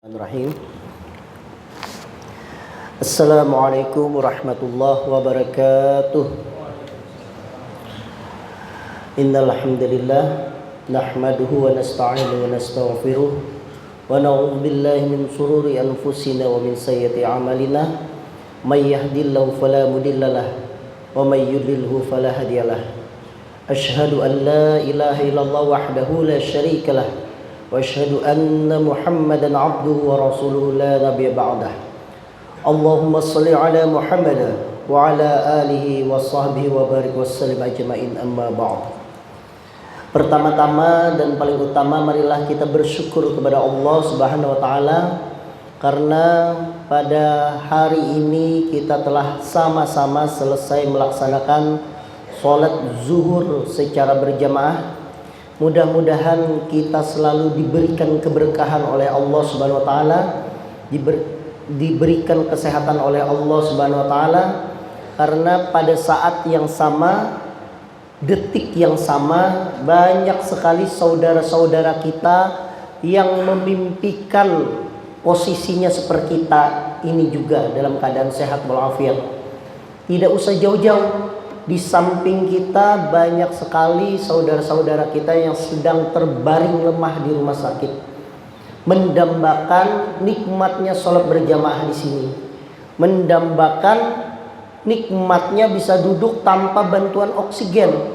Bismillahirrahmanirrahim. Assalamualaikum warahmatullahi wabarakatuh. Innal hamdalillah nahmaduhu wa nasta'inuhu wa nastaghfiruh wa na'udzu billahi min shururi anfusina wa min sayyiati a'malina may yahdihillahu fala mudhillalah wa may yudlilhu fala hadiyalah. Asyhadu an la ilaha illallah wahdahu la syarikalah wa asyhadu anna Muhammadan abduhu wa rasuluhu la nabiyya ba'dah. Allahumma shalli ala Muhammad wa ala alihi wa sahbihi wa barik wa sallim ajma'in, amma ba'd. Pertama-tama dan paling utama, marilah kita bersyukur kepada Allah Subhanahu wa taala karena pada hari ini kita telah sama-sama selesai melaksanakan salat zuhur secara berjamaah. Mudah-mudahan kita selalu diberikan keberkahan oleh Allah Subhanahu wa taala, diberikan kesehatan oleh Allah Subhanahu wa taala, karena pada saat yang sama, detik yang sama, banyak sekali saudara-saudara kita yang memimpikan posisinya seperti kita ini juga dalam keadaan sehat walafiat. Tidak usah jauh-jauh, di samping kita banyak sekali saudara-saudara kita yang sedang terbaring lemah di rumah sakit, mendambakan nikmatnya sholat berjamaah di sini, mendambakan nikmatnya bisa duduk tanpa bantuan oksigen.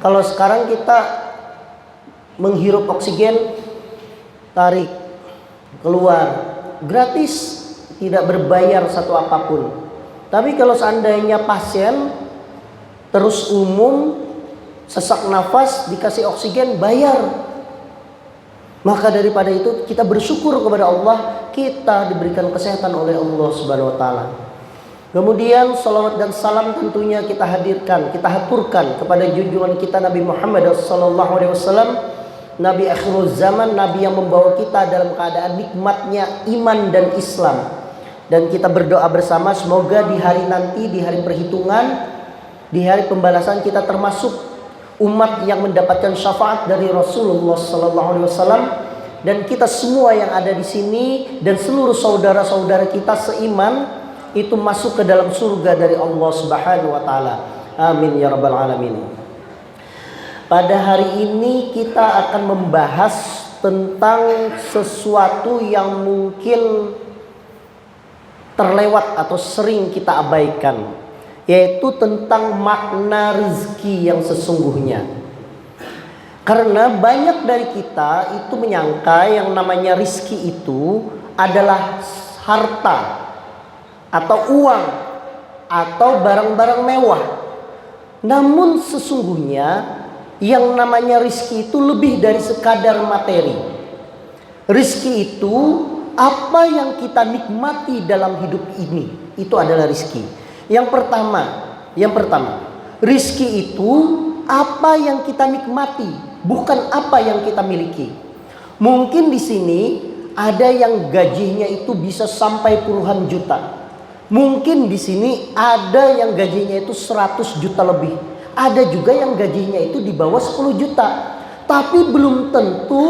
Kalau sekarang kita menghirup oksigen, tarik, keluar, gratis, tidak berbayar satu apapun. Tapi kalau seandainya pasien terus umum sesak nafas dikasih oksigen, bayar. Maka daripada itu kita bersyukur kepada Allah, kita diberikan kesehatan oleh Allah Subhanahu wa taala. Kemudian salawat dan salam tentunya kita hadirkan, kita haturkan kepada junjungan kita Nabi Muhammad sallallahu alaihi wasallam, Nabi akhirul zaman, Nabi yang membawa kita dalam keadaan nikmatnya iman dan Islam. Dan kita berdoa bersama semoga di hari nanti, di hari perhitungan, di hari pembalasan, kita termasuk umat yang mendapatkan syafaat dari Rasulullah sallallahu alaihi wasallam, dan kita semua yang ada di sini dan seluruh saudara-saudara kita seiman itu masuk ke dalam surga dari Allah Subhanahu wa taala. Amin ya rabbal alamin. Pada hari ini kita akan membahas tentang sesuatu yang mungkin terlewat atau sering kita abaikan, yaitu tentang makna rezeki yang sesungguhnya. Karena banyak dari kita itu menyangka yang namanya rezeki itu adalah harta atau uang atau barang-barang mewah. Namun sesungguhnya yang namanya rezeki itu lebih dari sekadar materi. Rezeki itu apa yang kita nikmati dalam hidup ini, itu adalah rezeki. Yang pertama, rizki itu apa yang kita nikmati, bukan apa yang kita miliki. Mungkin di sini ada yang gajinya itu bisa sampai puluhan juta. Mungkin di sini ada yang gajinya itu 100 juta lebih. Ada juga yang gajinya itu di bawah 10 juta. Tapi belum tentu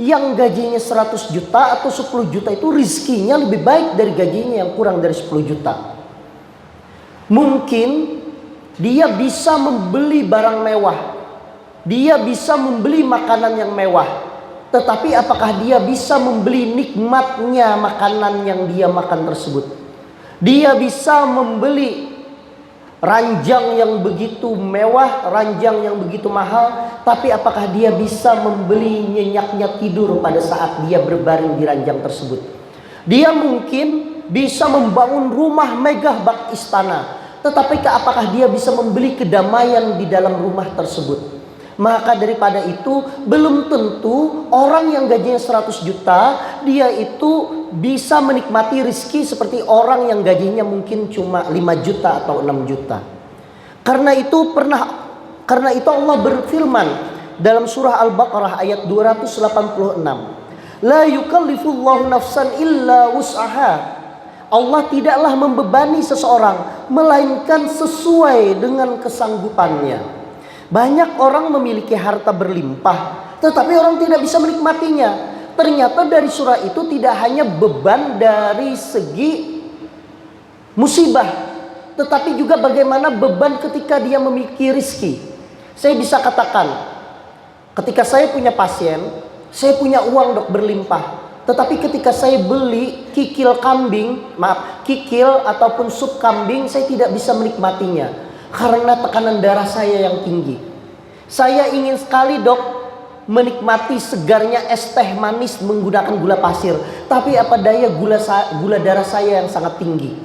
yang gajinya 100 juta atau 10 juta itu rizkinya lebih baik dari gajinya yang kurang dari 10 juta. Mungkin dia bisa membeli barang mewah, dia bisa membeli makanan yang mewah, tetapi apakah dia bisa membeli nikmatnya makanan yang dia makan tersebut? Dia bisa membeli ranjang yang begitu mewah, ranjang yang begitu mahal, tapi apakah dia bisa membeli nyenyaknya tidur pada saat dia berbaring di ranjang tersebut? Dia mungkin bisa membangun rumah megah bak istana, tetapi apakah dia bisa membeli kedamaian di dalam rumah tersebut? Maka daripada itu belum tentu orang yang gajinya 100 juta dia itu bisa menikmati rezeki seperti orang yang gajinya mungkin cuma 5 juta atau 6 juta. Karena itu Allah berfirman dalam surah Al-Baqarah ayat 286, la yukallifullahu nafsan illa wus'aha. Allah tidaklah membebani seseorang melainkan sesuai dengan kesanggupannya. Banyak orang memiliki harta berlimpah, tetapi orang tidak bisa menikmatinya. ternyata dari surah itu tidak hanya beban dari segi musibah, tetapi juga bagaimana beban ketika dia memiliki rizki. Saya bisa katakan, ketika saya punya pasien, saya punya uang dok berlimpah, tetapi ketika saya beli kikil ataupun sup kambing, saya tidak bisa menikmatinya karena tekanan darah saya yang tinggi. Saya ingin sekali dok menikmati segarnya es teh manis menggunakan gula pasir, tapi apa daya gula darah saya yang sangat tinggi.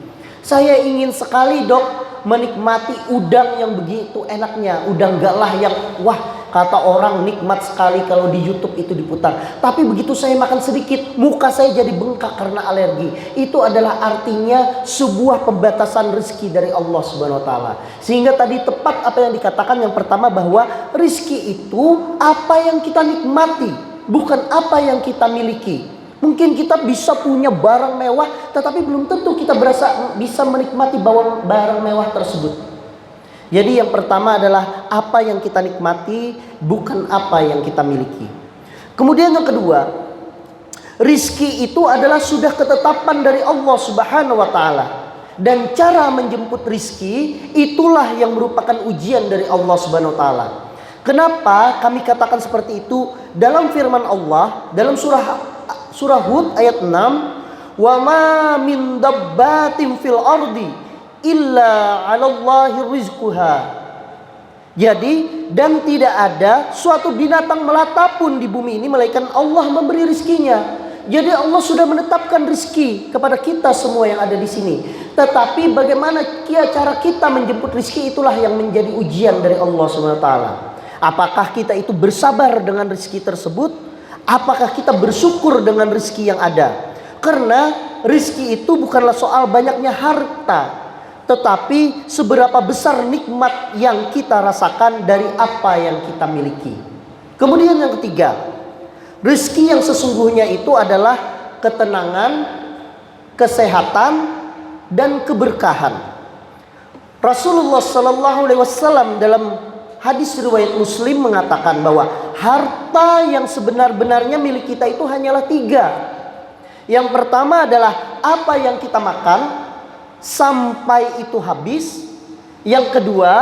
Saya ingin sekali dok menikmati udang yang begitu enaknya, udang galah yang wah, kata orang nikmat sekali kalau di YouTube itu diputar. Tapi begitu saya makan sedikit, muka saya jadi bengkak karena alergi. Itu adalah artinya sebuah pembatasan rezeki dari Allah Subhanahu wa taala. Sehingga tadi tepat apa yang dikatakan yang pertama, bahwa rezeki itu apa yang kita nikmati, bukan apa yang kita miliki. Mungkin kita bisa punya barang mewah, tetapi belum tentu kita bisa menikmati barang mewah tersebut. Jadi yang pertama adalah apa yang kita nikmati, bukan apa yang kita miliki. Kemudian yang kedua, rizki itu adalah sudah ketetapan dari Allah Subhanahu wa taala. Dan cara menjemput rizki itulah yang merupakan ujian dari Allah Subhanahu wa taala. Kenapa kami katakan seperti itu? Dalam firman Allah dalam surah Hud ayat 6, "Wa ma min dabbatin fil ardi illa 'alallahi rizquha." Jadi, dan tidak ada suatu binatang melata pun di bumi ini melainkan Allah memberi rizkinya. Jadi Allah sudah menetapkan rizki kepada kita semua yang ada di sini. Tetapi bagaimana cara kita menjemput rizki, itulah yang menjadi ujian dari Allah SWT. Apakah kita itu bersabar dengan rizki tersebut? Apakah kita bersyukur dengan rizki yang ada? Karena rizki itu bukanlah soal banyaknya harta, tetapi seberapa besar nikmat yang kita rasakan dari apa yang kita miliki. Kemudian yang ketiga, rizki yang sesungguhnya itu adalah ketenangan, kesehatan, dan keberkahan. Rasulullah SAW dalam hadis riwayat Muslim mengatakan bahwa harta yang sebenar-benarnya milik kita itu hanyalah 3. Yang pertama adalah apa yang kita makan sampai itu habis. Yang kedua,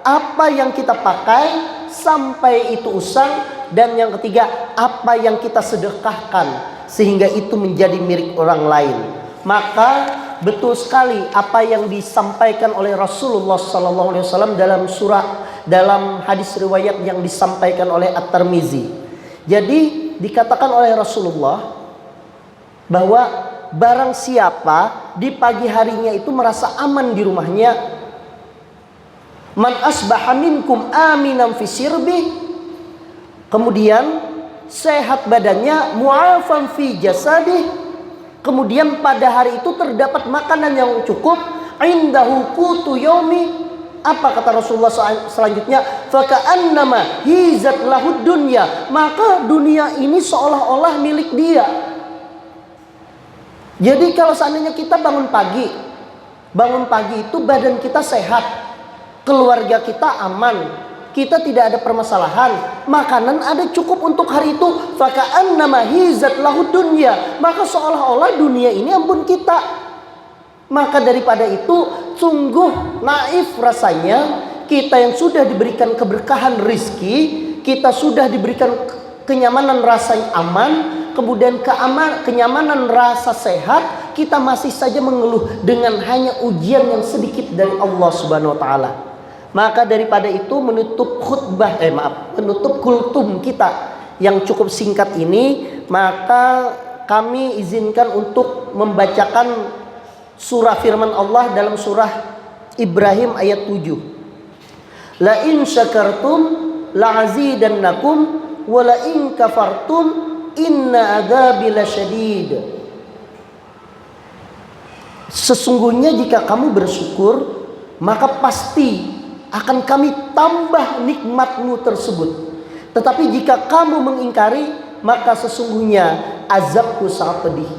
apa yang kita pakai sampai itu usang. Dan yang ketiga, apa yang kita sedekahkan sehingga itu menjadi milik orang lain. Maka betul sekali apa yang disampaikan oleh Rasulullah SAW dalam hadis riwayat yang disampaikan oleh At-Tirmizi. Jadi dikatakan oleh Rasulullah bahwa barang siapa di pagi harinya itu merasa aman di rumahnya, man asbaha minkum aminan fi sirbi, kemudian sehat badannya, mu'afan fi jasadih, kemudian pada hari itu terdapat makanan yang cukup, indahu qutu yaumi. Apa kata Rasulullah selanjutnya? Faka'annama hizat lahud dunya, maka dunia ini seolah-olah milik dia. Jadi kalau seandainya kita bangun pagi itu badan kita sehat, keluarga kita aman, kita tidak ada permasalahan, makanan ada cukup untuk hari itu, faka'annama hizat lahud dunya, maka seolah-olah dunia ini ampun kita. Maka daripada itu sungguh naif rasanya kita yang sudah diberikan keberkahan rizki, kita sudah diberikan kenyamanan rasa yang aman, kemudian kenyamanan rasa sehat, kita masih saja mengeluh dengan hanya ujian yang sedikit dari Allah Subhanahu wa taala. Maka daripada itu menutup kultum kita yang cukup singkat ini, maka kami izinkan untuk membacakan surah firman Allah dalam surah Ibrahim ayat 7. La in syakartum la'azidannakum wa la in kafartum inna adzabi lasyadid. Sesungguhnya jika kamu bersyukur, maka pasti akan kami tambah nikmatmu tersebut. Tetapi jika kamu mengingkari, maka sesungguhnya azabku sangat pedih.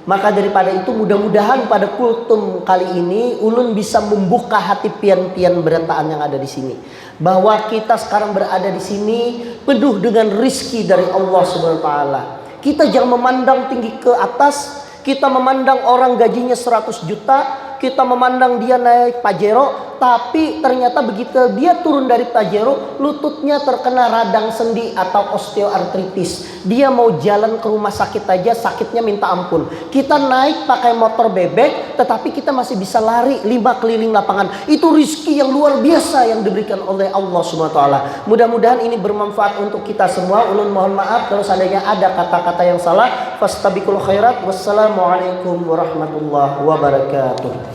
Maka daripada itu mudah-mudahan pada kultum kali ini ulun bisa membuka hati pian-pian berataan yang ada di sini, bahwa kita sekarang berada di sini penuh dengan rizki dari Allah Subhanahu wa taala. Kita jangan memandang tinggi ke atas. Kita memandang orang gajinya 100 juta, kita memandang dia naik Pajero, tapi ternyata begitu dia turun dari Pajero, lututnya terkena radang sendi atau osteoartritis. Dia mau jalan ke rumah sakit aja sakitnya minta ampun. Kita naik pakai motor bebek, tetapi kita masih bisa lari 5 keliling lapangan. Itu rizki yang luar biasa yang diberikan oleh Allah SWT. Mudah-mudahan ini bermanfaat untuk kita semua. Ulun mohon maaf kalau seandainya ada kata-kata yang salah. Fastabiqul khairat. Wassalamualaikum warahmatullahi wabarakatuh.